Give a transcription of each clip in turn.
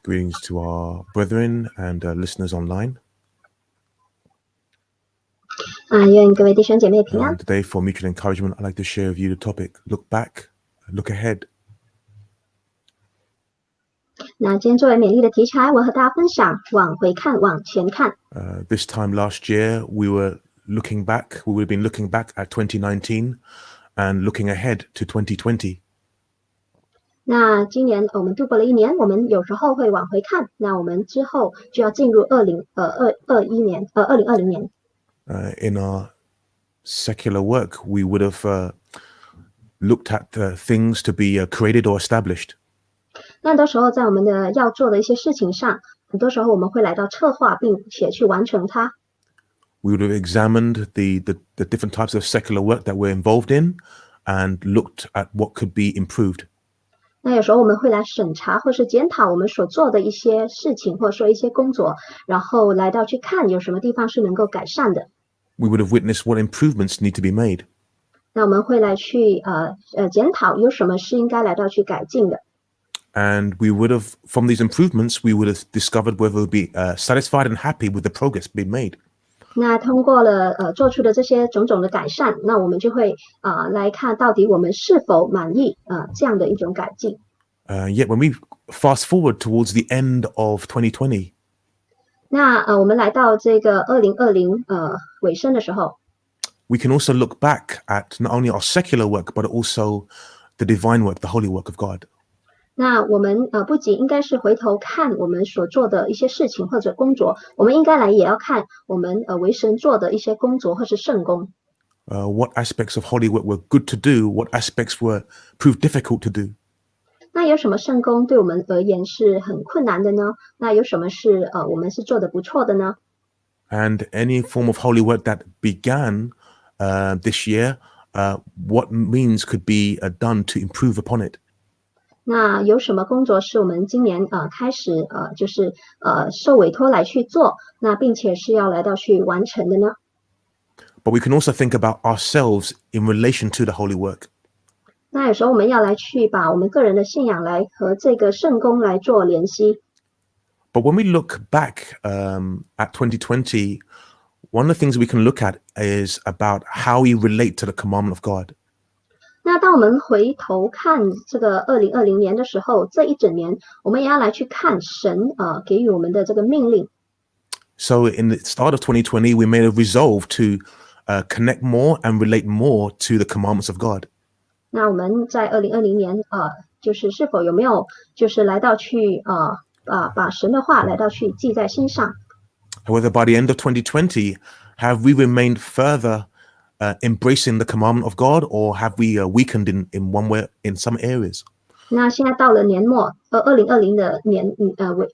Greetings to our brethren and listeners online. 愿各位弟兄姐妹平安。 Today, for mutual encouragement, I'd like to share with you the topic: look back, look ahead. 那今天作为美丽的题材，我和大家分享往回看，往前看。This time last year, we would have been looking back at 2019 and looking ahead to 2020. 那今年我们度过了一年，我们有时候会往回看，那我们之后就要进入2020年。In our secular work, we would have looked at things to be created or established. 那很多时候在我们的要做的一些事情上，很多时候我们会来到策划，并且去完成它。We would have examined the different types of secular work that we're involved in and looked at what could be improved. 那有时候我们会来审查或是检讨我们所做的一些事情，或者说一些工作，然后来到去看有什么地方是能够改善的。We would have witnessed what improvements need to be made. 那我们会来去检讨有什么是应该来到去改进的。And we would have, from these improvements, we would have discovered whether we'd be satisfied and happy with the progress being made. 那通过了做出的这些种种的改善，那我们就会来看到底我们是否满意这样的一种改进。Yet when we fast forward towards the end of 2020, 那我们来到这个2020尾声的时候， we can also look back at not only our secular work, but also the divine work, the holy work of God. 那我们不仅应该是回头看我们所做的一些事情或者工作，我们应该来也要看我们为神做的一些工作或是圣工。What aspects of holy work were good to do? What aspects proved difficult to do? 那有什么圣工对我们而言是很困难的呢？那有什么是我们是做得不错的呢？ And any form of holy work that began this year, what means could be done to improve upon it? 那有什么工作是我们今年开始就是受委托来去做，那并且是要来到去完成的呢？ But we can also think about ourselves in relation to the holy work. 那有时候我们要来去把我们个人的信仰来和这个圣工来做联系。 But when we look back at 2020, one of the things we can look at is about how we relate to the commandment of God. 那当我们回头看这个2020年的时候，这一整年我们也要来去看神给予我们的这个命令。 So in the start of 2020, we made a resolve to connect more and relate more to the commandments of God. 那我们在2020年就是是否有没有就是来到去把神的话来到去记在心上。 However, by the end of 2020, have we remained further embracing the commandment of God, or have we weakened in one way in some areas? 那现在到了年末，2020的年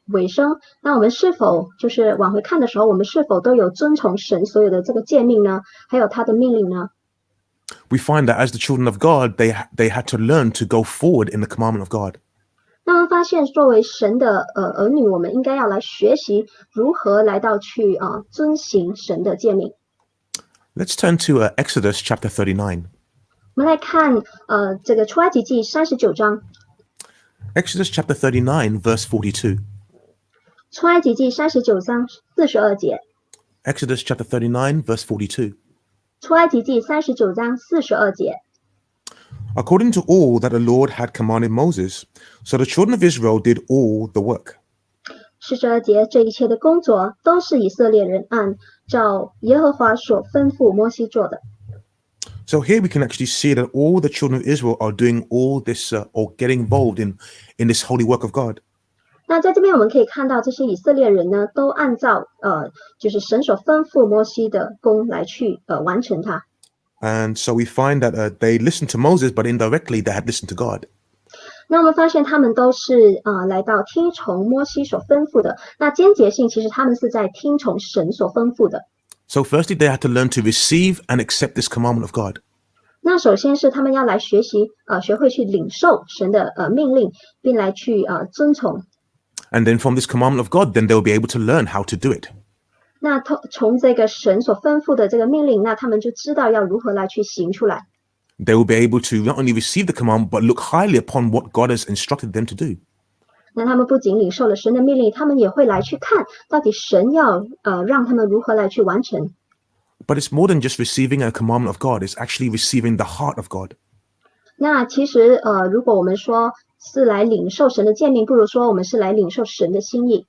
尾声，那我们是否就是往回看的时候，我们是否都有遵从神所有的这个诫命呢？还有他的命令呢？ We find that as the children of God, they had to learn to go forward in the commandment of God. 那我们发现，作为神的儿女，我们应该要来学习如何来到去遵行神的诫命。 Let's turn to Exodus chapter 39. 我们来看这个出埃及记39章。 Exodus chapter 39, verse 42. 出埃及记39章42节。 Exodus chapter 39, verse 42. 出埃及记39章42节。 According to all that the Lord had commanded Moses, so the children of Israel did all the work. 42节，这一切的工作都是以色列人按照耶和华所吩咐摩西做的。 So here we can actually see that all the children of Israel are doing all this or getting involved in this holy work of God. 那在这边我们可以看到，这些以色列人呢，都按照就是神所吩咐摩西的工来去完成它。 And so we find that they listened to Moses, but indirectly they had listened to God. 那我们发现他们都是来到听从摩西所吩咐的。那间接性其实他们是在听从神所吩咐的。 So firstly, they had to learn to receive and accept this commandment of God. 那首先是他们要来学习学会去领受神的命令，并来去遵从。 And then from this commandment of God, then they'll be able to learn how to do it. 那从这个神所吩咐的这个命令，那他们就知道要如何来去行出来。 They will be able to not only receive the command, but look highly upon what God has instructed them to do. 那他们不仅领受了神的命令，他们也会来去看到底神要让他们如何来去完成。But it's more than just receiving a commandment of God, it's actually receiving the heart of God. 那其实如果我们说是来领受神的诫命，不如说我们是来领受神的心意。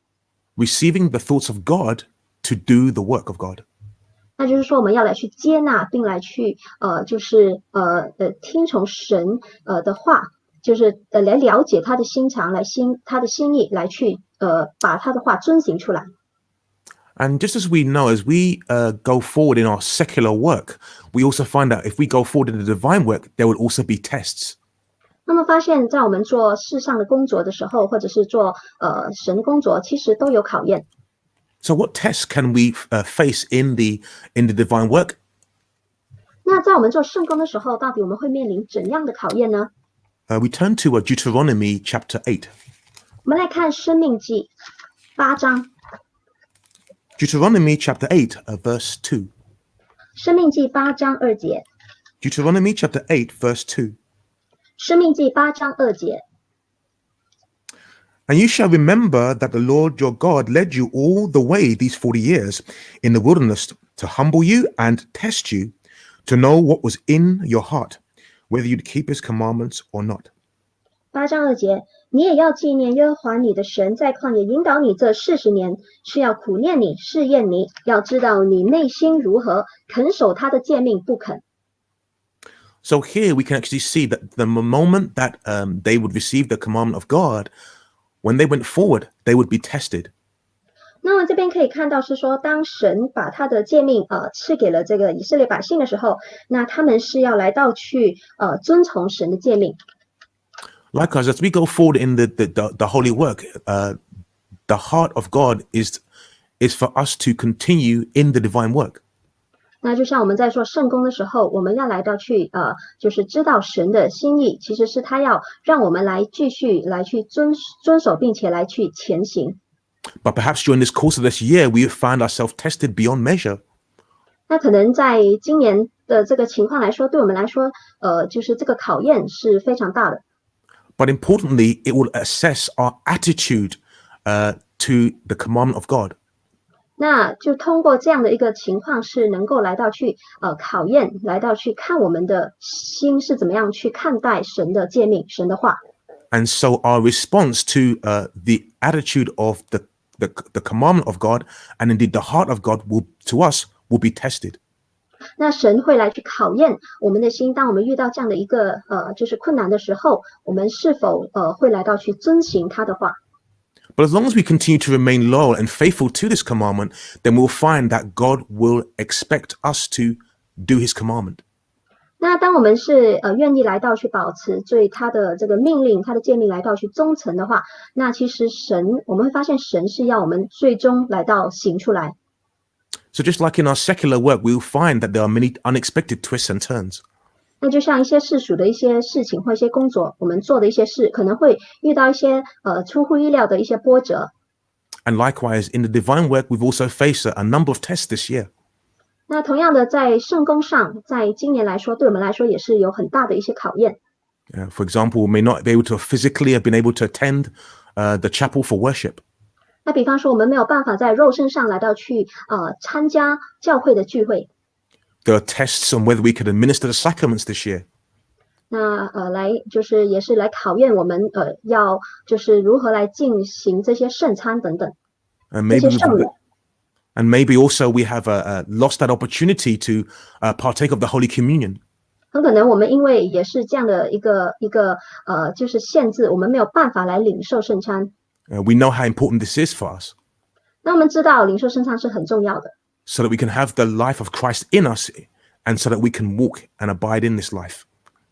Receiving the thoughts of God to do the work of God. 那就是说我们要来去接纳，并来去听从神的话，就是来了解他的心肠，他的心意，来去把他的话遵行出来。And just as we know, as we go forward in our secular work, we also find that if we go forward in the divine work, there will also be tests. 那么发现，在我们做世上的工作的时候，或者是做神的工作，其实都有考验。So what tests can we face in the divine work? 那在我们做圣工的时候，到底我们会面临怎样的考验呢？ We turn to Deuteronomy chapter 8. 我们来看《申命记》8章。Deuteronomy chapter 8, verse 2. 《申命记》8章2节。Deuteronomy chapter 8, verse 2. 《申命记》8章2节。And you shall remember that the Lord your God led you all the way these 40 years in the wilderness to humble you and test you, to know what was in your heart, whether you'd keep his commandments or not. 8章2节，你也要纪念耶和华你的神在旷野引导你这40年，是要苦念你，试验你，要知道你内心如何，肯守他的诫命不肯。So here we can actually see that the moment that they would receive the commandment of God, when they went forward, they would be tested. 那么这边可以看到是说，当神把他的诫命赐给了这个以色列百姓的时候，那他们是要来到去遵从神的诫命。Likewise, as we go forward in the holy work, the heart of God is for us to continue in the divine work. 那就像我们在做圣工的时候，我们要来到去就是知道神的心意，其实是他要让我们来继续来去遵守，并且来去前行。But perhaps during this course of this year, we found ourselves tested beyond measure. 那可能在今年的这个情况来说，对我们来说，就是这个考验是非常大的。But importantly, it will assess our attitude to the commandment of God. 那就通过这样的一个情况，是能够来到去考验，来到去看我们的心是怎么样去看待神的诫命、神的话。And so our response to the attitude of the commandment of God, and indeed the heart of God, to us will be tested. 那神会来去考验我们的心，当我们遇到这样的一个就是困难的时候，我们是否会来到去遵行他的话。But as long as we continue to remain loyal and faithful to this commandment, then we'll find that God will expect us to do his commandment. 那当我们是愿意来到去保持对他的这个命令、他的诫命来到去忠诚的话，那其实我们会发现神是要我们最终来到行出来。So just like in our secular work, we'll find that there are many unexpected twists and turns. 那就像一些世俗的一些事情或一些工作，我们做的一些事，可能会遇到一些出乎意料的一些波折。And likewise, in the divine work, we've also faced a number of tests this year. 那同样的，在圣工上，在今年来说，对我们来说也是有很大的一些考验。For example, we may not be able to physically have been able to attend the chapel for worship. 那比方说，我们没有办法在肉身上来到去参加教会的聚会。There are tests on whether we could administer the sacraments this year. 那来就是也是来考验我们要就是如何来进行这些圣餐等等。这些圣礼。And maybe also we have lost that opportunity to partake of the Holy Communion. 很可能我们因为也是这样的一个就是限制，我们没有办法来领受圣餐。We know how important this is for us. 那我们知道领受圣餐是很重要的。So that we can have the life of Christ in us, and so that we can walk and abide in this life.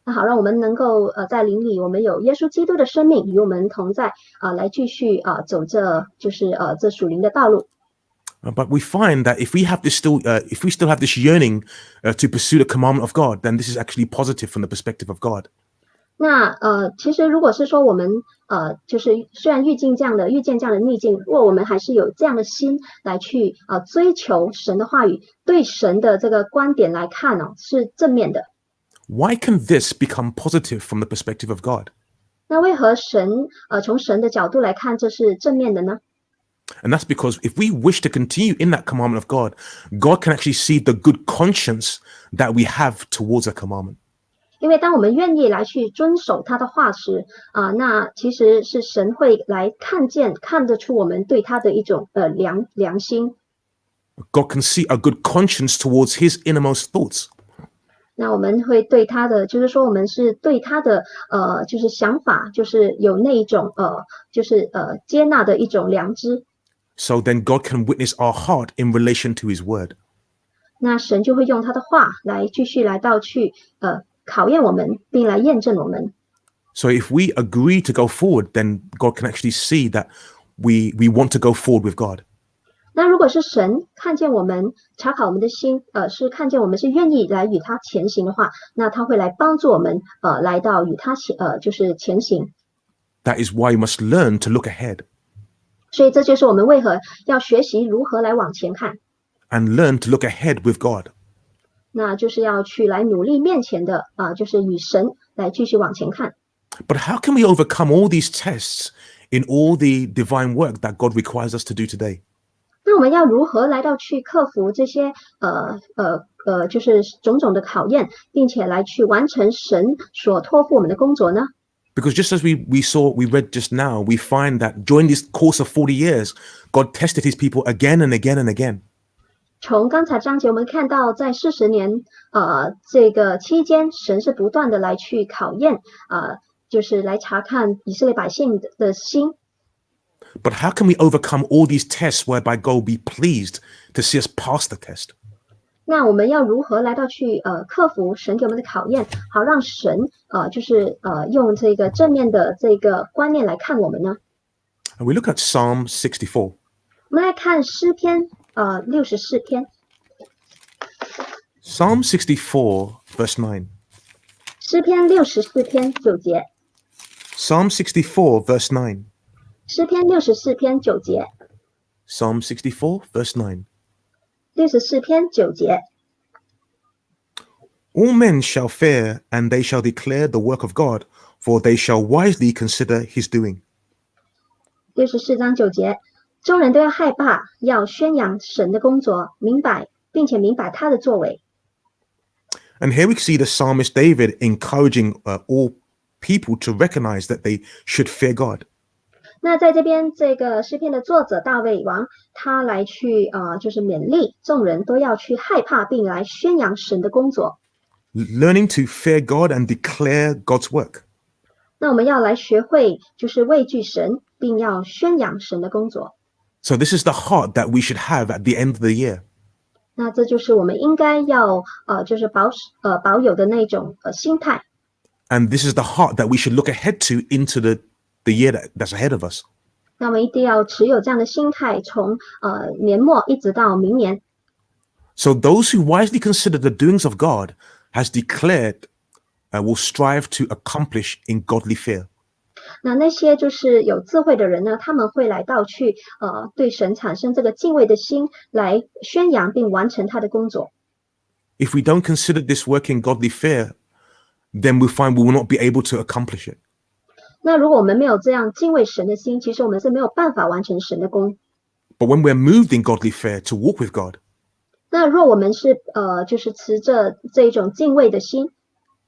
那好，让我们能够在灵里，我们有耶稣基督的生命与我们同在来继续走这就是这属灵的道路。But we find that if we still have this yearning to pursue the commandment of God, then this is actually positive from the perspective of God. 那其实如果是说我们就是虽然遇见这样的逆境，如果我们还是有这样的心来去追求神的话语，对神的这个观点来看是正面的。Why can this become positive from the perspective of God? 那为何从神的角度来看，这是正面的呢？ And that's because if we wish to continue in that commandment of God, God can actually see the good conscience that we have towards a commandment. 因为当我们愿意来去遵守他的话时，那其实是神会来看得出我们对他的一种良心。God can see a good conscience towards his innermost thoughts. 那我们会对他的，就是说我们是对他的就是想法，就是有那一种接纳的一种良知。So then God can witness our heart in relation to his word. 那神就会用他的话来继续来到去考验我们，并来验证我们。So if we agree to go forward, then God can actually see that we want to go forward with God. 那如果是神看见我们查考我们的心，是看见我们是愿意来与他前行的话，那他会来帮助我们来到与他就是前行。That is why you must learn to look ahead 所以这就是我们为何要学习如何来往前看， and learn to look ahead with God. 那就是要去来努力面前的就是与神来继续往前看。But how can we overcome all these tests in all the divine work that God requires us to do today? 那我们要如何来到去克服这些就是种种的考验，并且来去完成神所托付我们的工作呢？ Because just as we read just now, we find that during this course of 40 years, God tested his people again and again and again. 从刚才章节我们看到，在40年这个期间，神是不断的来去考验就是来查看以色列百姓的心。But how can we overcome all these tests whereby God will be pleased to see us pass the test? 那我们要如何来到去克服神给我们的考验，好让神就是用这个正面的这个观念来看我们呢？ And we look at Psalm 64. 我们来看诗篇64篇， Psalm 64, verse 9. 诗篇64篇9节， Psalm 64, verse 9. 诗篇64篇9节， Psalm 64, verse 9. 64篇9节。 All men shall fear, and they shall declare the work of God, for they shall wisely consider his doing. 64章9节，众人都要害怕，要宣扬神的工作，并且明白他的作为。 And here we see the psalmist David encouraging all people to recognize that they should fear God. 那在这边，这个诗篇的作者大卫王，他来去就是勉励众人都要去害怕，并来宣扬神的工作。 Learning to fear God and declare God's work. 那我们要来学会，就是畏惧神，并要宣扬神的工作。 So this is the heart that we should have at the end of the year. 那这就是我们应该要就是保有的那种心态。 And this is the heart that we should look ahead to into the year that's ahead of us. 那我们一定要持有这样的心态，从年末一直到明年。 So those who wisely consider the doings of God has declared will strive to accomplish in godly fear. 那些就是有智慧的人呢，他们会来到去对神产生这个敬畏的心，来宣扬并完成他的工作。 If we don't consider this work in godly fear, then we find we will not be able to accomplish it. 那如果我们没有这样敬畏神的心，其实我们是没有办法完成神的工。 But when we're moved in godly fear to walk with God, 那若我们是就是持着这一种敬畏的心，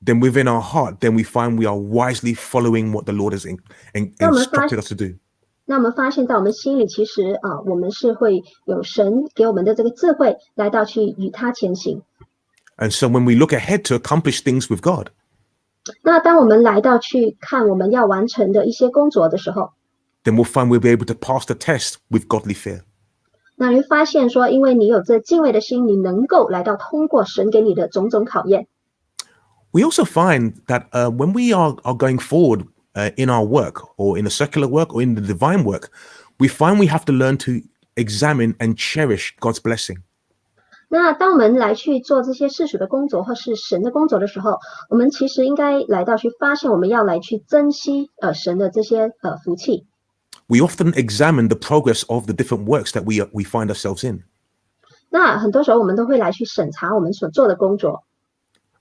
then within our heart, then we find we are wisely following what the Lord has instructed us to do. 那我们发现在我们心里，其实我们是会有神给我们的这个智慧，来到去与他前行。 And so when we look ahead to accomplish things with God, 那当我们来到去看我们要完成的一些工作的时候， then we'll find we'll be able to pass the test with godly fear. 那你会发现说，因为你有这敬畏的心，你能够来到通过神给你的种种考验。 We also find that when we are going forward in our work or in the secular work or in the divine work, we find we have to learn to examine and cherish God's blessing. 那当我们来去做这些世俗的工作或是神的工作的时候，我们其实应该来到去发现，我们要来去珍惜神的这些福气。 We often examine the progress of the different works that we find ourselves in, 那很多时候我们都会来去审查我们所做的工作，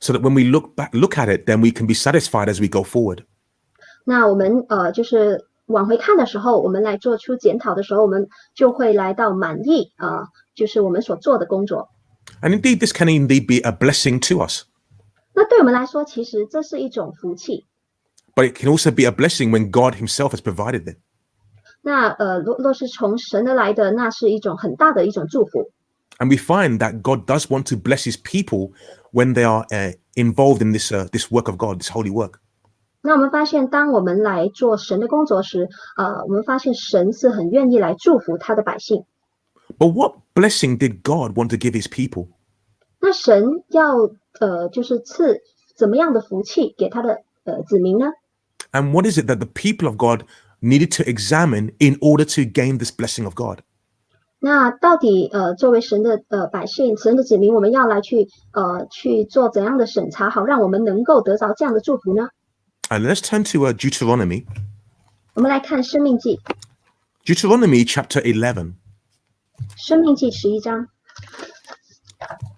so that when we look at it, then we can be satisfied as we go forward. 那我们就是往回看的时候，我们来做出检讨的时候，我们就会来到满意就是我们所做的工作。And indeed, this can indeed be a blessing to us. 那对我们来说，其实这是一种福气。But it can also be a blessing when God himself has provided it. 那若是从神而来的，那是一种很大的一种祝福。And we find that God does want to bless his people when they are involved in this work of God, this holy work. 那我们发现，当我们来做神的工作时，我们发现神是很愿意来祝福他的百姓。But what blessing did God want to give his people? 那神要就是赐怎么样的福气给他的子民呢？ And what is it that the people of God needed to examine in order to gain this blessing of God? 那到底作为神的百姓，神的子民，我们要来去做怎样的审查，好让我们能够得着这样的祝福呢？ And let's turn to Deuteronomy. 我们来看申命记， Deuteronomy chapter 11. 申命记11章，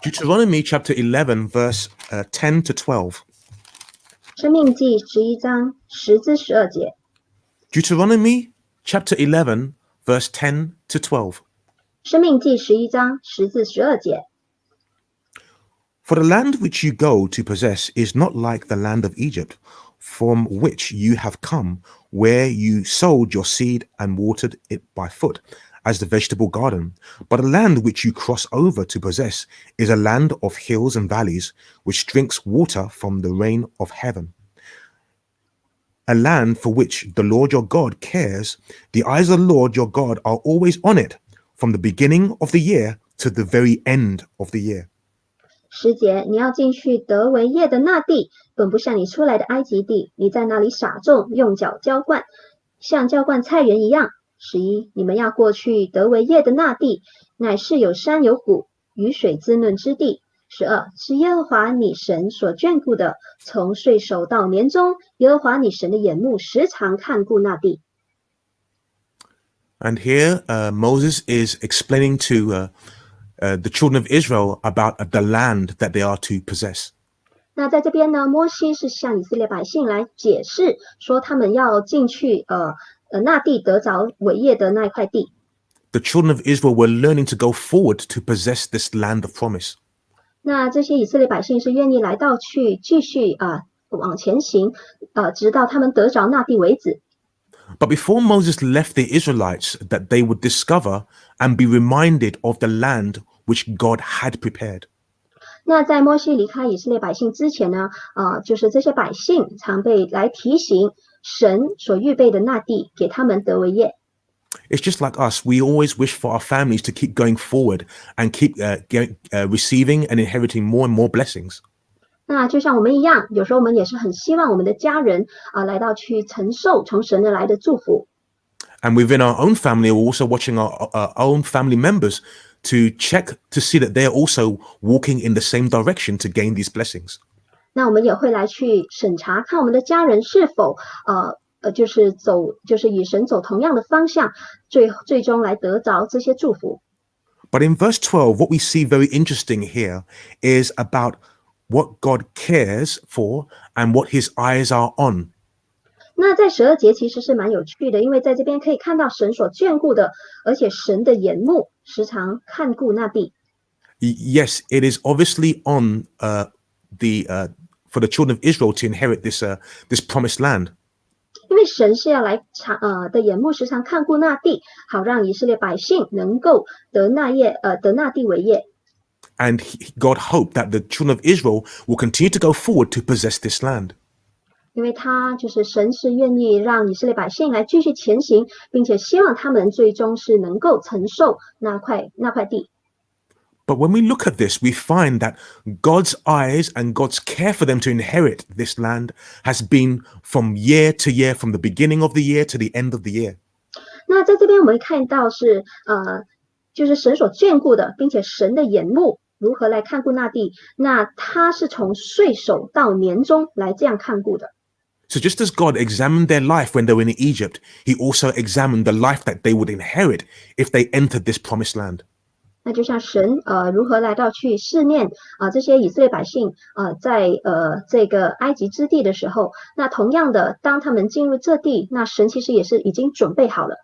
Deuteronomy chapter 11, verse 10 to 12. 申命记11章10至12节， Deuteronomy chapter 11, verse 10 to 12. 申命记11章10至12节。For the land which you go to possess is not like the land of Egypt, from which you have come, where you sowed your seed and watered it by foot, as the vegetable garden. But the land which you cross over to possess is a land of hills and valleys, which drinks water from the rain of heaven. A land for which the Lord your God cares. The eyes of the Lord your God are always on it, from the beginning of the year to the very end of the year. 10节，你要进去得为业的那地，本不像你出来的埃及地，你在那里撒种，用脚浇灌，像浇灌菜园一样。11，你们要过去得为业的那地，乃是有山有谷，雨水滋润之地。12，是耶和华你神所眷顾的，从岁首到年终，耶和华你神的眼目时常看顾那地。And here Moses is explaining to the children of Israel about the land that they are to possess. 那在这边呢，摩西是向以色列百姓来解释，说他们要进去那地得着为业的那一块地。The children of Israel were learning to go forward to possess this land of promise. 那这些以色列百姓是愿意来到去继续往前行，直到他们得着那地为止。But before Moses left the Israelites, that they would discover and be reminded of the land which God had prepared. 那在摩西离开以色列百姓之前呢，就是这些百姓常被来提醒神所预备的那地给他们得为业。It's just like us. We always wish for our families to keep going forward and keep receiving and inheriting more and more blessings. 那就像我们一样，有时候我们也是很希望我们的家人来到去承受从神而来的祝福。And within our own family, we're also watching our own family members to check to see that they're also walking in the same direction to gain these blessings. 那我们也会来去审查，看我们的家人是否就是与神走同样的方向，最终来得着这些祝福。But in verse 12, what we see very interesting here is about what God cares for and what his eyes are on. 那在12节其实是蛮有趣的，因为在这边可以看到神所眷顾的，而且神的眼目时常看顾那地。Yes, it is obviously on for the children of Israel to inherit this promised land. 因为神是要来的眼目时常看顾那地，好让以色列百姓能够得那地为业。And God hoped that the children of Israel will continue to go forward to possess this land. 因为他就是神是愿意让以色列百姓来继续前行，并且希望他们最终是能够承受那块地。But when we look at this, we find that God's eyes and God's care for them to inherit this land has been from year to year, from the beginning of the year to the end of the year. 那在这边我们看到是就是神所眷顾的，并且神的眼目如何来看顾那地，那他是从岁首到年终来这样看顾的。So just as God examined their life when they were in Egypt, he also examined the life that they would inherit if they entered this promised land. 那就像神如何来到去试炼这些以色列百姓在这个埃及之地的时候，那同样的，当他们进入这地，那神其实也是已经准备好了。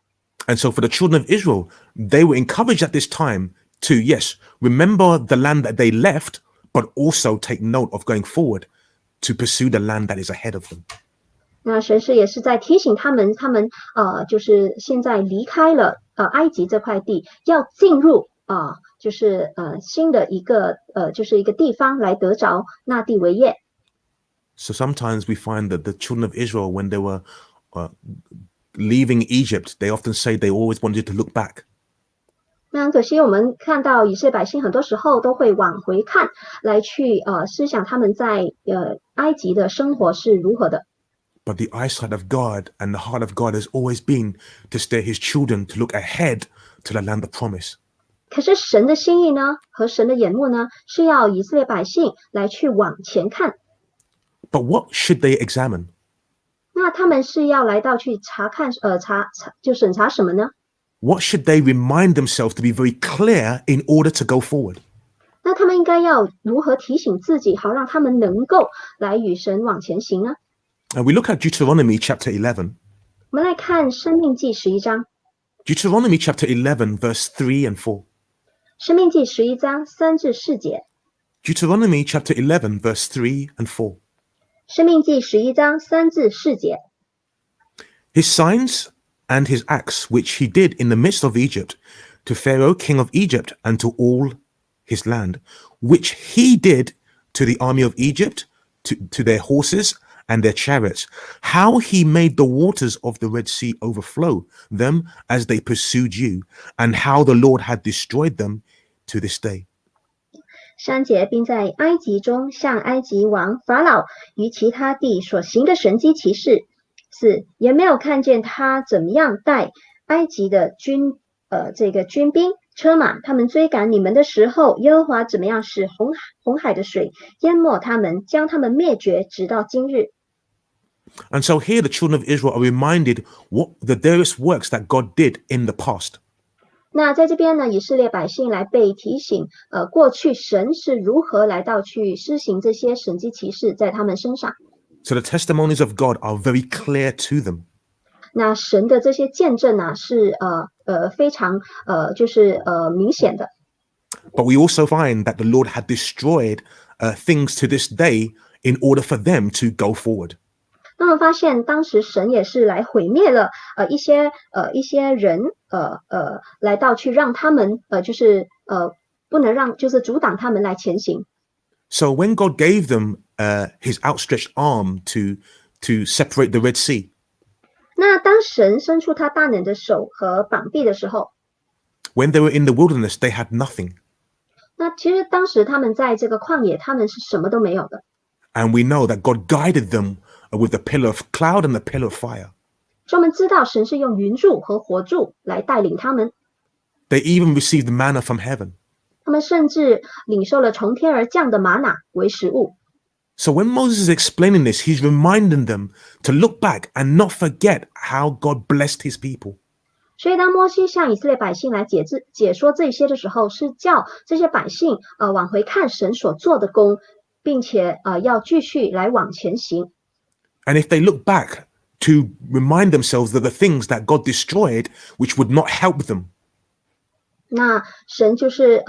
And so for the children of Israel, they were encouraged at this time to, yes, remember the land that they left, but also take note of going forward to pursue the land that is ahead of them. 那神是也是在提醒他们，就是现在离开了埃及这块地，要进入就是新的一个就是一个地方来得着那地为业。So sometimes we find that the children of Israel, when they were leaving Egypt, they often say they always wanted to look back. 那很可惜，我们看到以色列百姓很多时候都会往回看，来去思想他们在埃及的生活是如何的。But the eyesight of God and the heart of God has always been to steer his children to look ahead to the land of promise. 可是神的心意呢，和神的眼目呢，是要以色列百姓来去往前看。But what should they examine? 那他们是要来到去查看就审查什么呢？ What should they remind themselves to be very clear in order to go forward? 那他们应该要如何提醒自己，好让他们能够来与神往前行呢？ And we look at Deuteronomy chapter 11. 我们来看申命记11章。Deuteronomy chapter 11 verse 3 and 4. 申命记11章3至4节。Deuteronomy chapter 11 verse 3 and 4. 申命记11章3至4节。His signs and his acts which he did in the midst of Egypt to Pharaoh king of Egypt and to all his land, which he did to the army of Egypt, to their horses and their chariots, how he made the waters of the Red Sea overflow them as they pursued you, and how the Lord had destroyed them to this day. 3节，并在埃及中向埃及王法老与其他地所行的神迹奇事。4也没有看见他怎么样带埃及的军兵车马，他们追赶你们的时候，耶和华怎么样使红海的水淹没他们，将他们灭绝，直到今日。And so here the children of Israel are reminded what the various works that God did in the past. 那在这边呢，以色列百姓来被提醒，过去神是如何来到去施行这些神迹奇事在他们身上。So the testimonies of God are very clear to them. 那神的这些见证呢，是非常就是明显的。But we also find that the Lord had destroyed things to this day in order for them to go forward. 那么发现当时神也是来毁灭了一些人来到去让他们就是不能让就是阻挡他们来前行。So when God gave them his outstretched arm to separate the Red Sea, 那当神伸出他大能的手和膀臂的时候， when they were in the wilderness, they had nothing. 那其实当时他们在这个旷野，他们是什么都没有的。And we know that God guided them with the pillar of cloud and the pillar of fire. 所以我们知道神是用云柱和火柱来带领他们。 They even received manna from heaven. 他们甚至领受了从天而降的玛瑙为食物。 So when Moses is explaining this, he's reminding them to look back and not forget how God blessed his people. 所以当摩西向以色列百姓来解说这些的时候，是叫这些百姓往回看神所做的工，并且要继续来往前行。 And if they look back to remind themselves of the things that God destroyed, which would not help them. 那神就是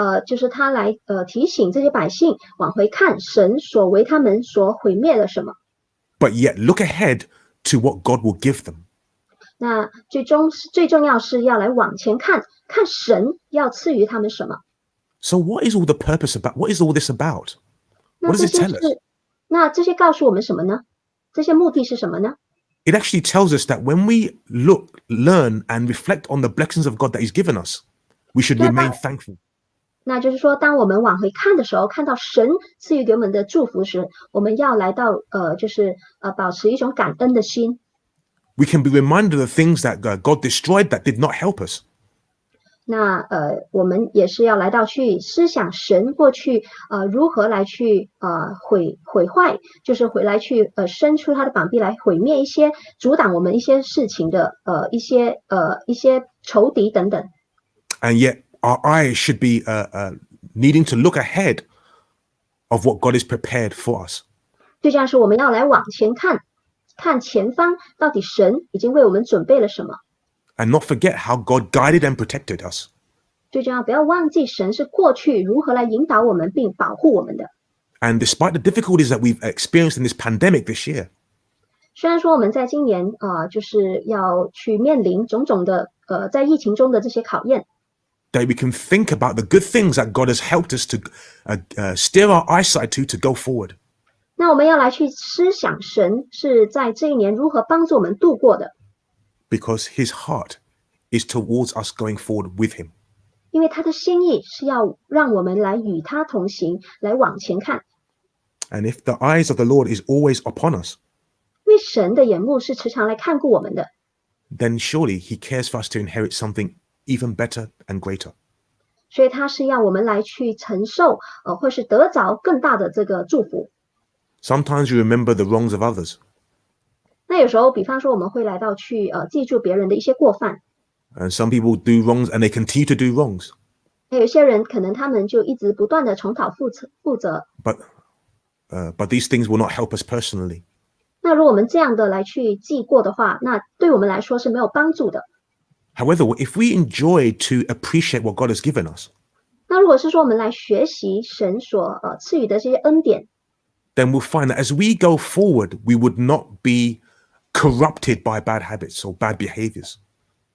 他来提醒这些百姓往回看神所为他们所毁灭了什么。 But yet look ahead to what God will give them. 那最重要是要来往前看，看神要赐予他们什么。 So what is all the purpose about? What is all this about? 那 What 这 does it 些 tell us? 是那这些告诉我们什么呢？这些目的是什么呢？ It actually tells us that when we look, learn, and reflect on the blessings of God that He's given us, we should remain thankful. 那就是说，当我们往回看的时候，看到神赐予给我们的祝福时，我们要来到就是保持一种感恩的心。We can be reminded of the things that God destroyed that did not help us. 那我们也是要来到去思想神过去如何来去毁坏，就是回来去伸出他的膀臂来毁灭一些阻挡我们一些事情的一些仇敌等等。And yet our eyes should be needing to look ahead of what God has prepared for us. 就像是我们要来往前看，看前方到底神已经为我们准备了什么。And not forget how God guided and protected us. 最重要，不要忘记神是过去如何来引导我们并保护我们的。And despite the difficulties that we've experienced in this pandemic this year, 虽然说我们在今年就是要去面临种种的在疫情中的这些考验， that we can think about the good things that God has helped us to steer our eyesight to go forward. 那我们要来去思想神是在这一年如何帮助我们度过的， Because his heart is towards us going forward with him. 因为他的心意是要让我们来与他同行，来往前看。 And if the eyes of the Lord is always upon us, 因为神的眼目是时常来看顾我们的， then surely he cares for us to inherit something even better and greater. 所以他是要我们来去承受或是得着更大的这个祝福。 Sometimes you remember the wrongs of others, 那有时候比方说我们会来到去记住别人的一些过犯， and some people do wrongs and they continue to do wrongs. 那有些人可能他们就一直不断的重蹈覆辙。 But these things will not help us personally. 那如果我们这样的来去记过的话，那对我们来说是没有帮助的。 However, if we enjoy to appreciate what God has given us, 那如果是说我们来学习神所赐予的这些恩典， then we'll find that as we go forward, we would not be corrupted by bad habits or bad behaviors.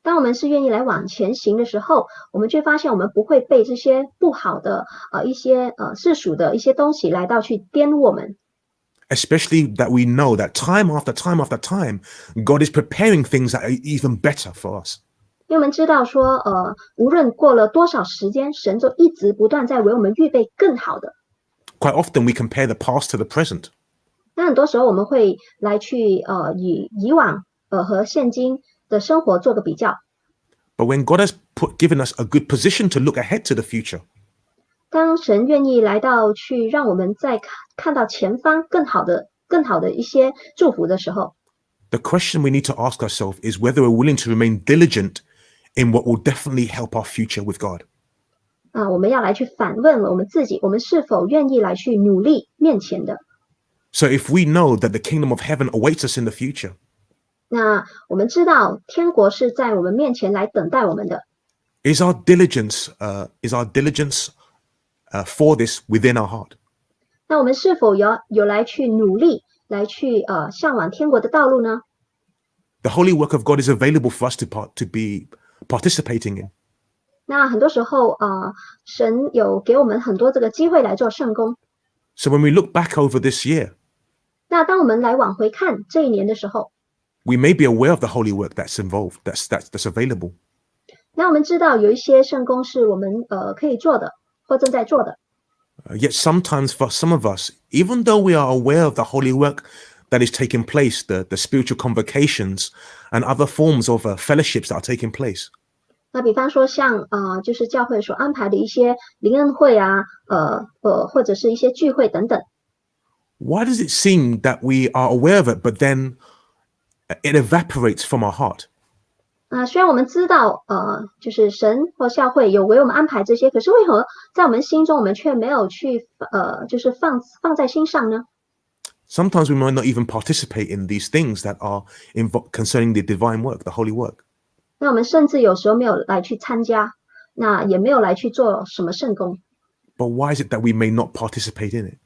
当我们是愿意来往前行的时候，我们就会发现我们不会被这些不好的一些世俗的一些东西来到去颠覆我们。 Especially that we know that time after time after time, God is preparing things that are even better for us. 因为我们知道说无论过了多少时间，神就一直不断在为我们预备更好的。 Quite often we compare the past to the present. 那很多时候我们会来去以以往和现今的生活做个比较。 But when God has given us a good position to look ahead to the future, 当神愿意来到去让我们再看到前方更好的一些祝福的时候， the question we need to ask ourselves is whether we're willing to remain diligent in what will definitely help our future with God. 我们要来去反问我们自己，我们是否愿意来去努力面前的？ So if we know that the kingdom of heaven awaits us in the future, 那我们知道天国是在我们面前来等待我们的。 is our diligence for this within our heart? 那我们是否有来去努力，来去向往天国的道路呢？ The holy work of God is available for us to be participating in. 那很多时候神有给我们很多这个机会来做圣工。 So when we look back over this year, 那当我们来往回看这一年的时候， we may be aware of the holy work that's involved, that's available. 那我们知道有一些圣工是我们可以做的，或正在做的。 Yet sometimes for some of us, even though we are aware of the holy work that is taking place, the spiritual convocations and other forms of fellowships that are taking place, 那比方说像就是教会所安排的一些灵恩会啊，或者是一些聚会等等。 why does it seem that we are aware of it, but then it evaporates from our heart? 虽然我们知道就是神或教会有为我们安排这些，可是为何在我们心中我们却没有去就是放在心上呢？ Sometimes we might not even participate in these things that are concerning the divine work, the holy work. 那我们甚至有时候没有来去参加，那也没有来去做什么圣工。 But why is it that we may not participate in it?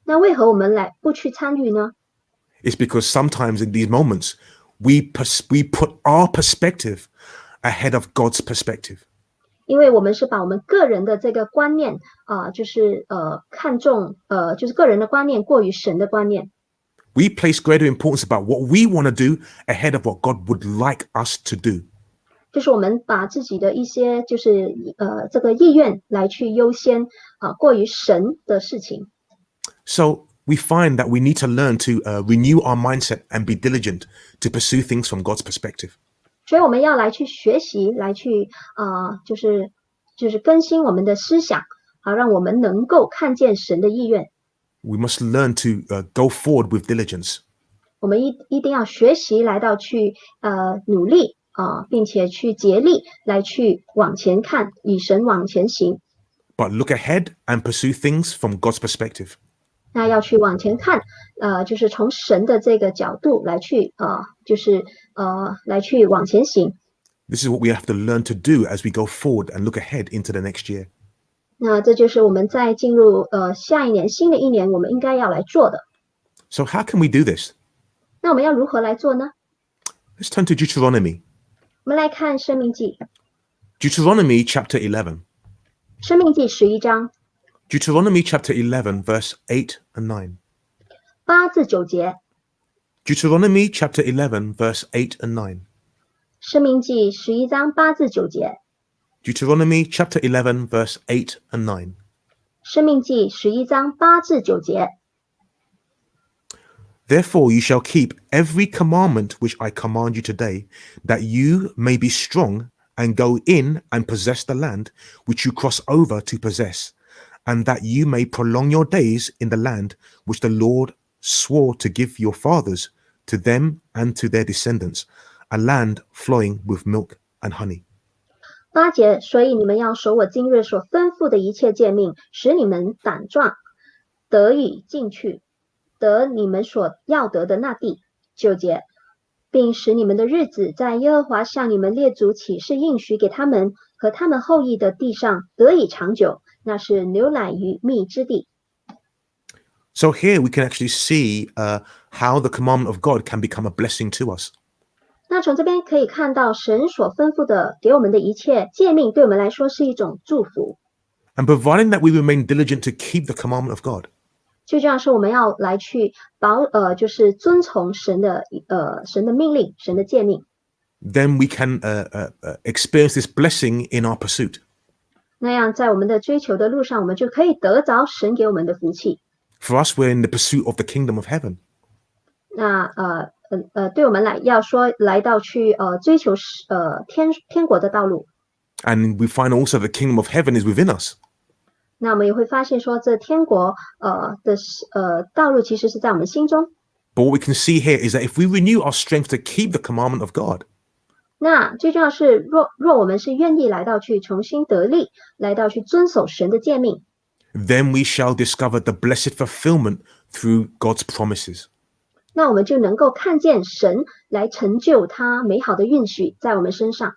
那为何我们不去参与呢？ It's because sometimes in these moments, we put our perspective ahead of God's perspective. 因为我们是把我们个人的这个观念就是看重就是个人的观念过于神的观念。 We place greater importance about what we want to do ahead of what God would like us to do. 就是我们把自己的一些就是这个意愿来去优先过于神的事情。 So we find that we need to learn to renew our mindset and be diligent to pursue things from God's perspective. 所以我们要来去学习，来去就是更新我们的思想，好让我们能够看见神的意愿。 We must learn to go forward with diligence. 我们一定要学习来到去努力并且去竭力来去往前看，与神往前行。but look ahead and pursue things from God's perspective. 那要去往前看，就是从神的这个角度来去，来去往前行。This is what we have to learn to do as we go forward and look ahead into the next year. 那这就是我们在进入下一年新的一年，我们应该要来做的。So how can we do this? 那我们要如何来做呢？ Let's turn to Deuteronomy. 我们来看申命记， Deuteronomy chapter 11. 申命记11章 Deuteronomy chapter 11 verse 8 and 9. 8至9节， Deuteronomy chapter 11 verse 8 and 9. 申命记11章8至9节， Deuteronomy chapter 11 verse 8 and 9. 申命记11章8至9节。Therefore you shall keep every commandment which I command you today, that you may be strong and go in and possess the land which you cross over to possess, and that you may prolong your days in the land which the Lord swore to give your fathers, to them and to their descendants, a land flowing with milk and honey. 8节，所以你们要守我今日所吩咐的一切诫命，使你们胆壮，得以进去，得你们所要得的那地。9节，并使你们的日子在耶和华向你们列祖起誓应许给他们和他们后裔的地上得以长久，那是牛奶与蜜之地。So here we can actually see how the commandment of God can become a blessing to us. 那从这边可以看到，神所吩咐的给我们的一切诫命，对我们来说是一种祝福。And providing that we remain diligent to keep the commandment of God. 就这样是我们要来去就是遵从神的命令，神的诫命。Then we can experience this blessing in our pursuit. 那样在我们的追求的路上，我们就可以得着神给我们的福气。For us, we're in the pursuit of the kingdom of heaven. 那对我们来到去追求天国的道路。And we find also the kingdom of heaven is within us. 那我们也会发现说，这天国的道路其实是在我们心中。But what we can see here is that if we renew our strength to keep the commandment of God, 那最重要是，若我们是愿意来到去重新得力，来到去遵守神的诫命， then we shall discover the blessed fulfillment through God's promises. 那我们就能够看见神来成就他美好的应许在我们身上。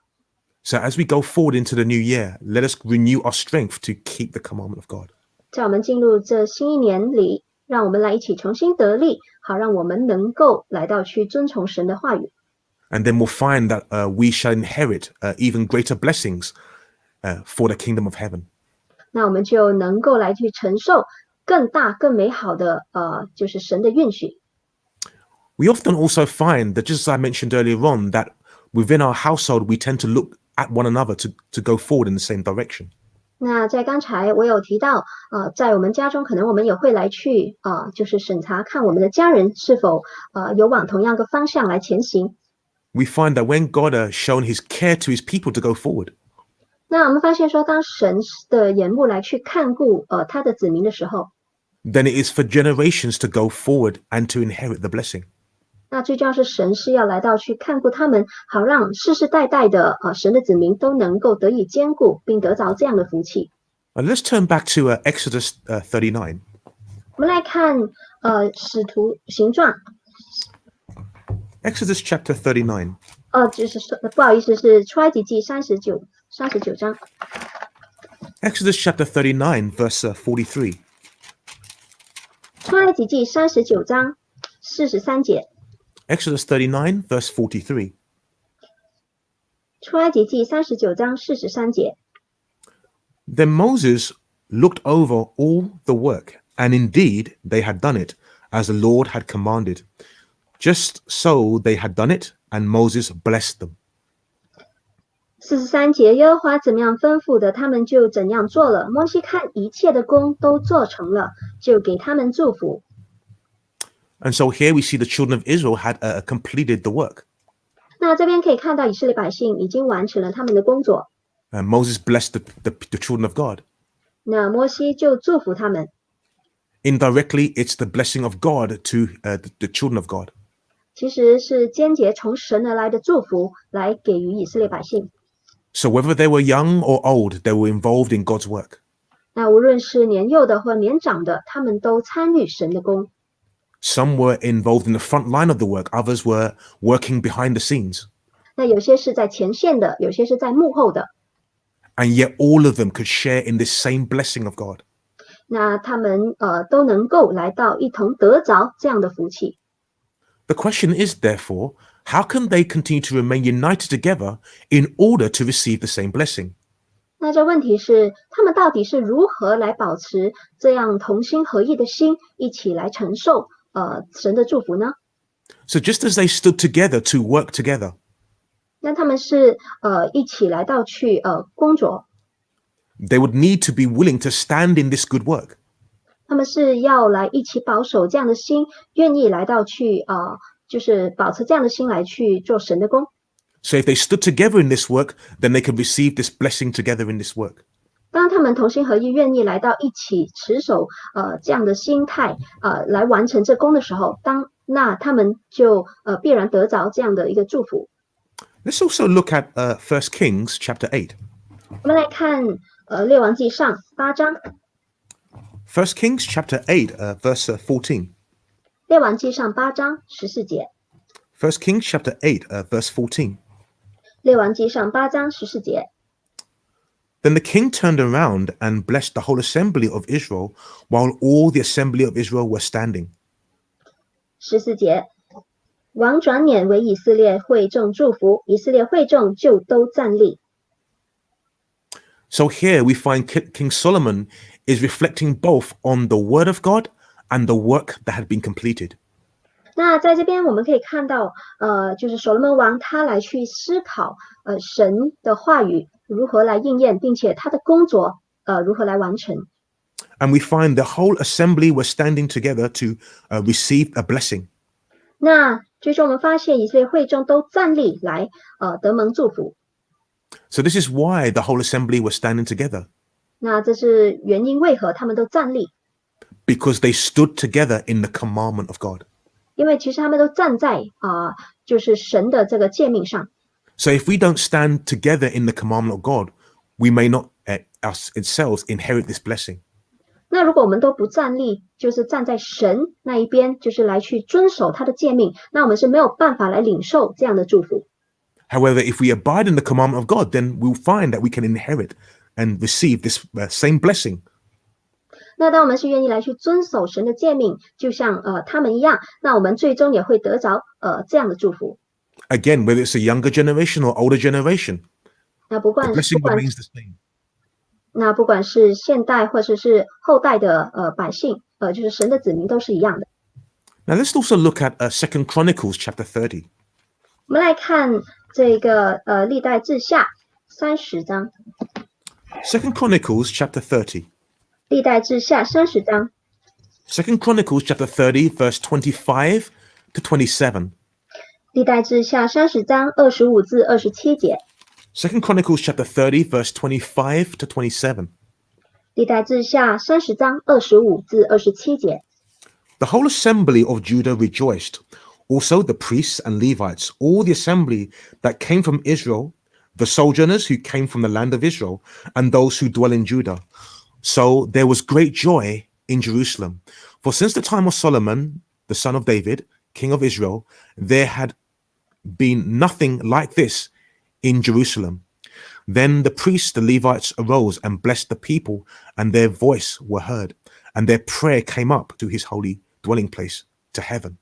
So as we go forward into the new year, let us renew our strength to keep the commandment of God. 在我们进入这新一年里，让我们来一起重新得力，好让我们能够来到去遵从神的话语。And then we'll find that we shall inherit even greater blessings for the kingdom of heaven. 那我们就能够来去承受更大、更美好的就是神的应许。We often also find that, just as I mentioned earlier on, that within our household we tend to look at one another to go forward in the same direction. 那在刚才我有提到，在我们家中，可能我们也会来去就是审查看我们的家人是否有往同样的方向来前行。We find that when God has shown his care to his people to go forward, 那我们发现说，当神的眼目来去看顾他的子民的时候， then it is for generations to go forward and to inherit the blessing. 那最重要是神是要来到去看顾他们，好让世世代代的神的子民都能够得以兼顾，并得着这样的福气。And let's turn back to Exodus 39. 我们来看使徒行传。Exodus chapter 39. 不好意思，是出埃及记39章。Exodus chapter 39, verse 43. 出埃及记39章43节。Exodus 39, verse 43. 出埃及记39章43节。Then Moses looked over all the work, and indeed they had done it, as the Lord had commanded. Just so they had done it, and Moses blessed them. 43节，耶和华怎么样吩咐的，他们就怎样做了。摩西看一切的工都做成了，就给他们祝福。And so here we see the children of Israel had completed the work. 那这边可以看到以色列百姓已经完成了他们的工作。And Moses blessed the children of God. 那摩西就祝福他们。 Indirectly, it's the blessing of God to the children of God. 其实是间接从神而来的祝福来给予以色列百姓。So whether they were young or old, they were involved in God's work. 那无论是年幼的或年长的，他们都参与神的工。Some were involved in the front line of the work, others were working behind the scenes. 那有些是在前线的，有些是在幕后的。And yet all of them could share in this same blessing of God. 那他们都能够来到一同得着这样的福气。The question is, therefore, how can they continue to remain united together in order to receive the same blessing? 那这问题是，他们到底是如何来保持这样同心合意的心，一起来承受神的祝福呢？ So just as they stood together to work together, 那他们是一起来到去工作， they would need to be willing to stand in this good work. 他们是要来一起保守这样的心，愿意来到去就是保持这样的心来去做神的工。So if they stood together in this work, then they could receive this blessing together in this work. 当他们同心合意，愿意来到一起持守这样的心态来完成这工的时候，那他们就必然得着这样的一个祝福。Let's also look at 1 Kings chapter 8. 我们来看列王记上8章， 1 Kings chapter 8, verse 14. 列王记上8章14节， 1 Kings chapter 8, verse 14. 列王记上8章14节。Then the king turned around and blessed the whole assembly of Israel, while all the assembly of Israel were standing. 14节，王转脸为以色列会众祝福，以色列会众就都站立。So here we find King Solomon is reflecting both on the word of God and the work that had been completed. 那在这边我们可以看到，就是所罗门王他来去思考，神的话语如何来应验，并且他的工作，如何来完成。And we find the whole assembly were standing together to receive a blessing. 那最终我们发现以色列会众都站立来，得蒙祝福。So this is why the whole assembly was standing together, 那这是原因为何他们都站立？ because they stood together in the commandment of God. 因为其实他们都站在就是神的这个诫命上。So if we don't stand together in the commandment of God, we may not ourselves inherit this blessing. 那如果我们都不站立，就是站在神那一边，就是来去遵守他的诫命，那我们是没有办法来领受这样的祝福。However, if we abide in the commandment of God, then we'll find that we can inherit and receive this same blessing. 那当我们是愿意来去遵守神的诫命，就像他们一样，那我们最终也会得着这样的祝福。Again, whether it's a younger generation or older generation, 那不 the 管 blessing remains the same. 那不管是现代或者是后代的百姓，就是神的子民都是一样的。Now let's also look at 2 Chronicles chapter 30. 我们来看这个历代志下30章， 2 Chronicles chapter 30. 历代志下30章， 2 Chronicles chapter 30, verse 25 to 27. 历代志下30章25至27节， 2 Chronicles chapter 30, verse 25 to 27. 历代志下30章25至27节。The whole assembly of Judah rejoiced, also the priests and Levites, all the assembly that came from Israel, the sojourners who came from the land of Israel, and those who dwell in Judah. So there was great joy in Jerusalem. For since the time of Solomon, the son of David, king of Israel, there had been nothing like this in Jerusalem. Then the priests, the Levites, arose and blessed the people, and their voice were heard, and their prayer came up to his holy dwelling place, to heaven.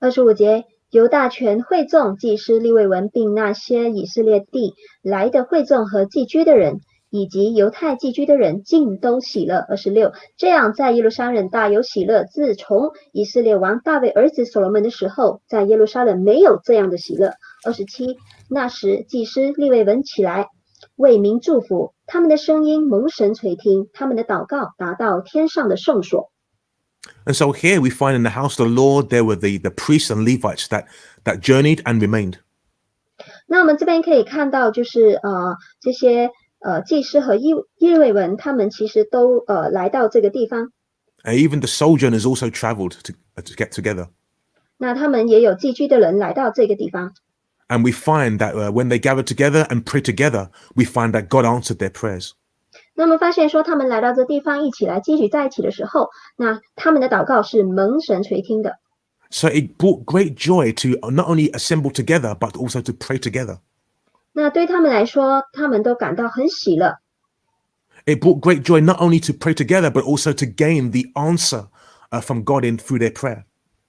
25节，犹大全会众、祭司、利未文，并那些以色列地来的会众和寄居的人，以及犹太寄居的人，尽都喜乐。26，这样在耶路撒冷大有喜乐。自从以色列王大卫儿子所罗门的时候，在耶路撒冷没有这样的喜乐。27，那时祭司、利未文起来，为民祝福，他们的声音蒙神垂听，他们的祷告达到天上的圣所。And so here we find in the house of the Lord, there were the priests and Levites that journeyed and remained. 那我们这边可以看到，就是这些祭司和利未文，他们其实都来到这个地方。And even the sojourners also traveled to get together. 那他们也有寄居的人来到这个地方。And we find that when they gather together and pray together, we find that God answered their prayers. 那么发现说，他们来到这地方一起来集聚在一起的时候，那他们的祷告是蒙神垂听的。So it brought great joy to not only assemble together, but also to pray together. 那对他们来说，他们都感到很喜乐。It brought great joy not only to pray together, but also to gain the answer from God through their prayer.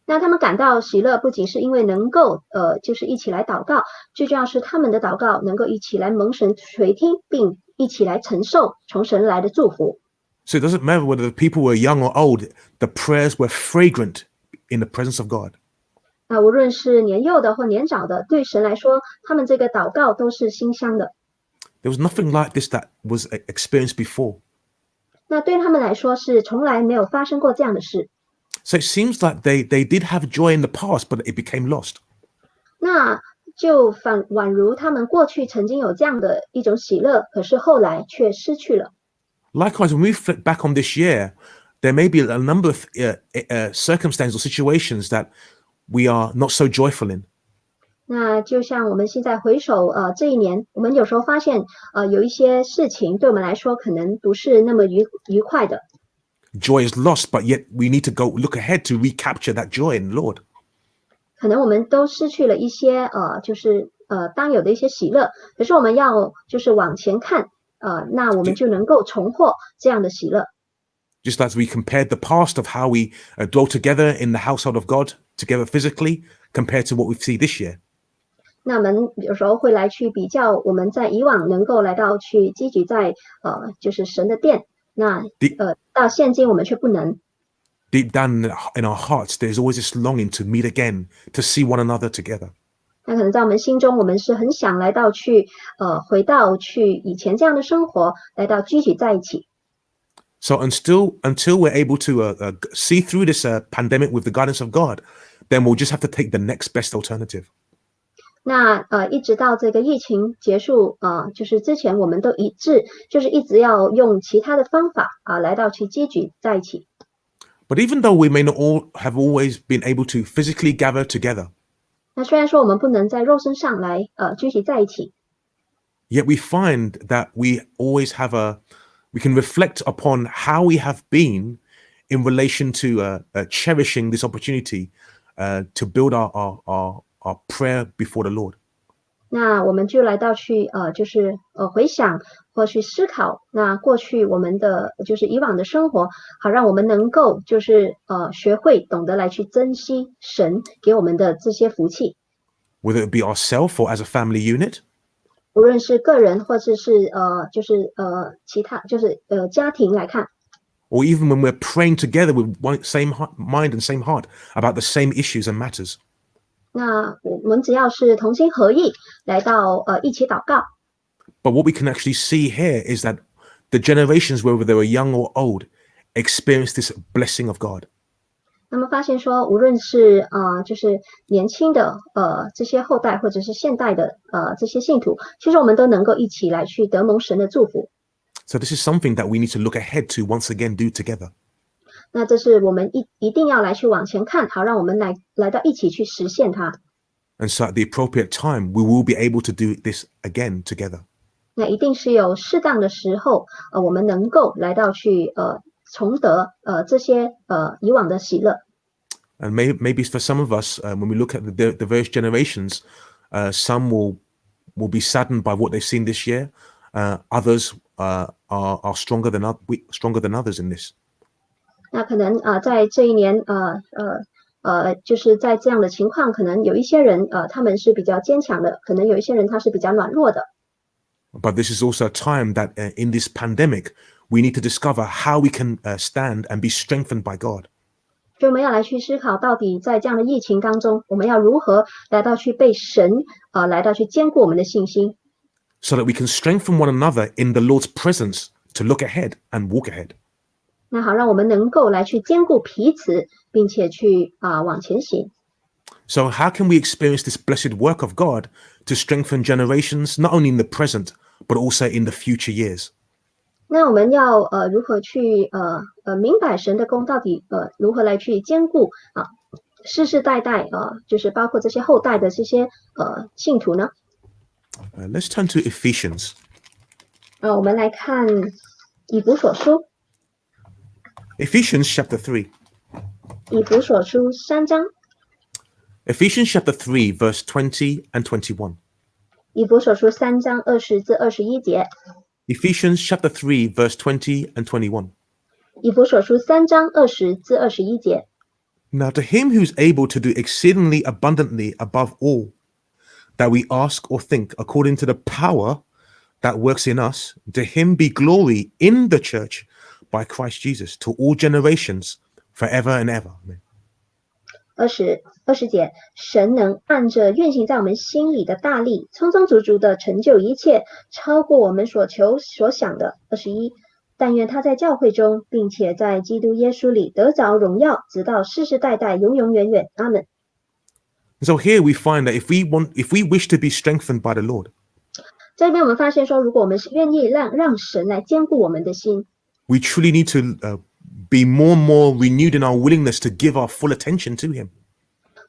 那他们感到喜乐，不仅是因为能够就是一起来祷告，最重要是他们的祷告能够一起来蒙神垂听，并一起来承受从神来的祝福。So it doesn't matter whether the people were young or old, the prayers were fragrant in the presence of God. 那无论是年幼的或年长的，对神来说，他们这个祷告都是馨香的。There was nothing like this that was experienced before. 那对他们来说是从来没有发生过这样的事。So it seems like they did have joy in the past, but it became lost. 那就宛如他们过去曾经有这样的一种喜乐，可是后来却失去了。Likewise, when we flip back on this year, there may be a number of circumstances or situations that we are not so joyful in. 那就像我们现在回首这一年，我们有时候发现有一些事情对我们来说可能不是那么愉快的。Joy is lost, but yet we need to go look ahead to recapture that joy in the Lord. 可能我们都失去了一些就是当有的一些喜乐，可是我们要就是往前看那我们就能够重获这样的喜乐。Just as we compared the past of how we dwell together in the household of God, together physically, compared to what we see this year. 那我们有时候会来去比较我们在以往能够来到去积聚在就是神的殿，那到现今我们却不能。Deep down in our hearts, there's always this longing to meet again, to see one another together. 那可能在我们心中，我们是很想来到去回到去以前这样的生活，来到聚集在一起。So until we're able to see through this pandemic with the guidance of God, then we'll just have to take the next best alternative. 那一直到这个疫情结束就是之前我们都一致，就是一直要用其他的方法来到去集聚在一起。But even though we may not all have always been able to physically gather together, 那虽然说我们不能在肉身上来聚集在一起， yet we find that we always have we can reflect upon how we have been in relation to cherishing this opportunity to build our prayer before the Lord. 那我们就来到去就是回想或去思考，那过去我们的就是以往的生活，好让我们能够就是学会懂得来去珍惜神给我们的这些福气。Whether it be ourselves or as a family unit, 无论是个人或者是就是其他就是家庭来看， or even when we're praying together with same mind and same heart about the same issues and matters. 那我们只要是同心合意来到一起祷告。But what we can actually see here is that the generations, whether they were young or old, experienced this blessing of God. 那么发现说，无论是就是年轻的这些后代，或者是现代的这些信徒，其实我们都能够一起来去得蒙神的祝福。So this is something that we need to look ahead to once again do together. 那这是我们一定要来去往前看，好让我们来到一起去实现它。And so at the appropriate time, we will be able to do this again together. 那一定是有适当的时候，我们能够来到去重得这些以往的喜乐。And maybe for some of us, when we look at the various generations, some will be saddened by what they've seen this year. Others are stronger than others in this. 那可能在这一年就是在这样的情况，可能有一些人他们是比较坚强的，可能有一些人他是比较软弱的。But this is also a time that in this pandemic, we need to discover how we can stand and be strengthened by God. 所以我们要来去思考，到底在这样的疫情当中，我们要如何来到去被神来到去坚固我们的信心， so that we can strengthen one another in the Lord's presence to look ahead and walk ahead. 那好让我们能够来去兼顾彼此，并且去往前行。So how can we experience this blessed work of God to strengthen generations, not only in the present, but also in the future years? 那我们要如何去明白神的功到底如何来去兼顾世世代代就是包括这些后代的这些信徒呢。Let's turn to Ephesians. 我们来看以弗所书。Ephesians chapter 3. 以弗所书3章。Ephesians chapter 3, verse 20 and 21. 以弗所书3章20至21节。Ephesians chapter 3, verse 20 and 21. 以弗所书3章20至21节。Now to him who is able to do exceedingly abundantly above all that we ask or think, according to the power that works in us, to him be glory in the church by Christ Jesus to all generations forever and ever. Amen. 20节，神能按着运行在我们心里的大力，充充足足的成就一切，超过我们所求所想的。21，但愿他在教会中，并且在基督耶稣里得着荣耀，直到世世代代，永永远远。阿们。So here we find that if we wish to be strengthened by the Lord, 这边我们发现说，如果我们是愿意让神来坚固我们的心， we truly need to be more and more renewed in our willingness to give our full attention to him.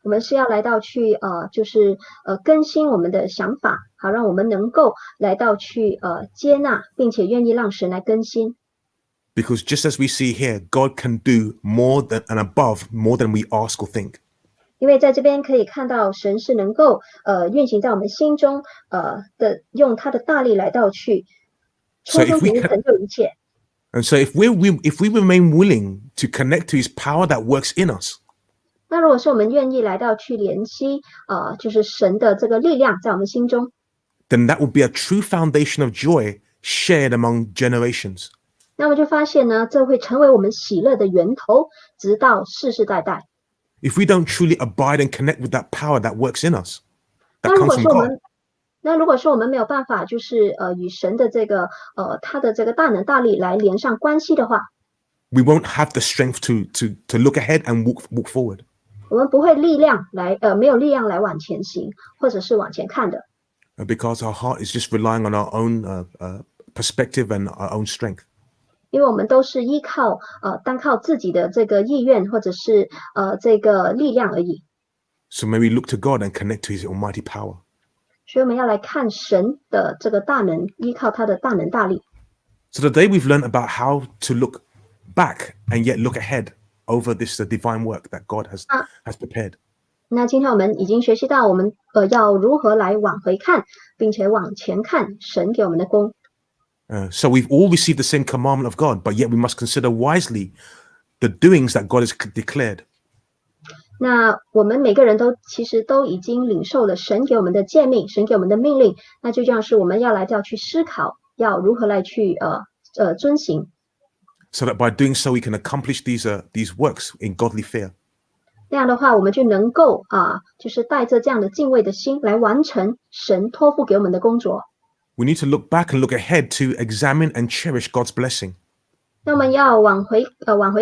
我们是要来到去就是更新我们的想法，好让我们能够来到去接纳，并且愿意让神来更新。Because just as we see here, God can do more than and above more than we ask or think. 因为在这边可以看到神是能够运行在我们心中的，用他的大力来到去充充足足成就一切。And so if we remain willing to connect to his power that works in us, 那如果是我们愿意来到去怜惜就是神的这个力量在我们心中， then that will be a true foundation of joy shared among generations. 那么就发现呢，这会成为我们喜乐的源头，直到世世代代。If we don't truly abide and connect with that power that works in us, 那 that 如 comes 果 from 是我 God, 们，那如果说我们没有办法，就是与神的这个他的这个大能大力来连上关系的话， we won't have the strength to look ahead and walk forward. 我们不会力量来没有力量来往前行，或者是往前看的。Because our heart is just relying on our own perspective and our own strength. 因为我们都是依靠单靠自己的这个意愿或者是这个力量而已。So may we look to God and connect to his almighty power. 所以我们要来看神的这个大能，依靠他的大能大力。So today we've learned about how to look back and yet look ahead over this divine work that God has prepared. 那今天我们已经学习到，我们要如何来往回看，并且往前看神给我们的功。So we've all received the same commandment of God, but yet we must consider wisely the doings that God has declared. 那我们每个人都其实都已经领受了神给我们的诫命，神给我们的命令，那就像是我们要来去思考，要如何来去遵行。So that by doing so we can accomplish these works in godly fear. 那样的话，我们就能够就是带着这样的敬畏的心来完成神托付给我们的工作。We need to look back and look ahead to examine and cherish God's blessing. 那么要往回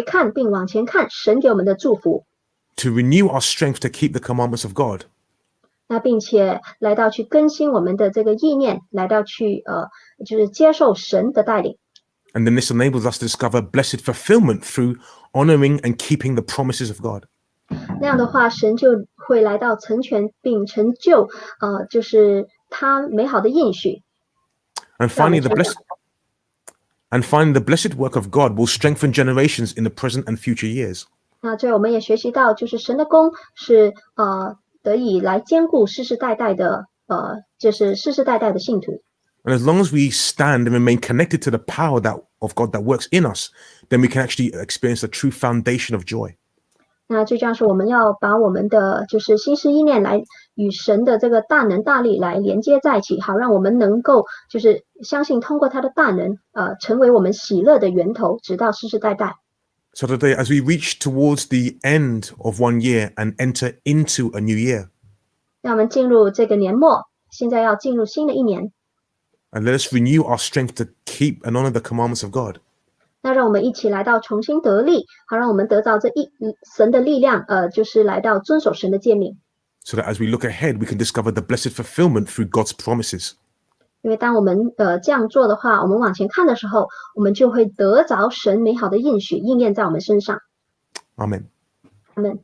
看，并往前看神给我们的祝福。To renew our strength to keep the commandments of God. 那并且来到去更新我们的这个意念，来到去就是接受神的带领。And then this enables us to discover blessed fulfillment through honoring and keeping the promises of God. 那样的话，神就会来到成全并成就就是他美好的应许。And finally, the blessed work of God will strengthen generations in the present and future years. 那最后我们也学习到，就是神的功是得以来兼顾世世代代的就是世世代代的信徒。And as long as we stand and remain connected to the power of God that works in us, then we can actually experience the true foundation of joy. 那最重要是我们要把我们的就是心思意念来与神的这个大能大力来连接在一起，好让我们能够就是相信通过他的大能成为我们喜乐的源头，直到世世代代。So today, as we reach towards the end of one year and enter into a new year, 让我们进入这个年末，现在要进入新的一年。and let us renew our strength to keep and honor the commandments of God. 那让我们一起来到重新得力，好让我们得到神的力量，就是来到遵守神的诫命。So that as we look ahead, we can discover the blessed fulfillment through God's promises. 因为当我们这样做的话，我们往前看的时候，我们就会得着神美好的应许应验在我们身上。Amen. Amen.